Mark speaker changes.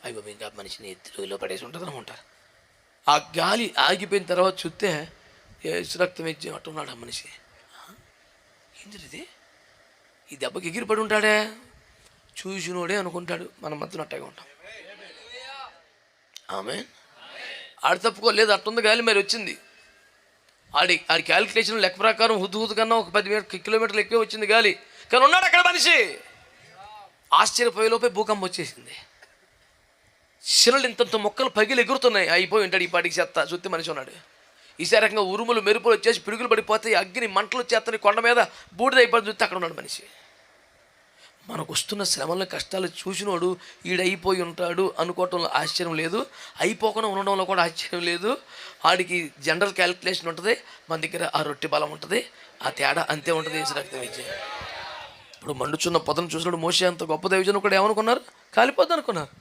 Speaker 1: అయ్యో ఇంకా మనిషిని ఎత్తులో పడేసి ఉంటుంది అనుకుంటారు. ఆ గాలి ఆగిపోయిన తర్వాత చూస్తే యేసు రక్తం ఇచ్చి అట్టున్నాడు ఆ మనిషి. ఏంటి ఇది, ఈ దెబ్బకి ఎగిరిపడి ఉంటాడే, చూసినోడే అనుకుంటాడు మనం మధ్యలో అట్టగా ఉంటాం. ఆమె ఆడు తప్పుకోలేదు, అట్టుంది గాలి మరి వచ్చింది. ఆడి క్యాలిక్యులేషన్ లెక్క ప్రకారం హుద్దు కన్నా ఒక 10 కిలోమీటర్లు ఎక్కువ వచ్చింది గాలి, కానీ ఉన్నాడు అక్కడ మనిషి. ఆశ్చర్యపోయేలోపే భూకంపం వచ్చేసింది. శిలలు ఇంతంత మొక్కలు పగిలి ఎగురుతున్నాయి. అయిపోయి ఉంటాడు ఈ పాటికి చెత్త. చూస్తే మనిషి ఉన్నాడు. ఈసారి రకంగా ఉరుములు మెరుపులు వచ్చేసి పిడుగులు పడిపోతాయి, అగ్ని మంటలు వచ్చేస్తాయి, కొండ మీద బూడిద అయిపోతుంది. చూస్తే అక్కడ ఉన్నాడు మనిషి. మనకు వస్తున్న శ్రమలను కష్టాలు చూసినోడు ఈడైపోయి ఉంటాడు అనుకోవటంలో ఆశ్చర్యం లేదు, అయిపోకుండా ఉండడంలో కూడా ఆశ్చర్యం లేదు. వాడికి జనరల్ క్యాలిక్యులేషన్ ఉంటుంది, మన దగ్గర ఆ రొట్టె బలం ఉంటుంది, ఆ తేడా అంతే ఉంటుంది. యేసు రక్తం ఇచ్చి ఇప్పుడు మండుచున్న పొదను చూసినప్పుడు మోషే అంత గొప్ప దైవజనుడు కూడా ఏమనుకున్నారు, కాలిపోద్ది అనుకున్నారు.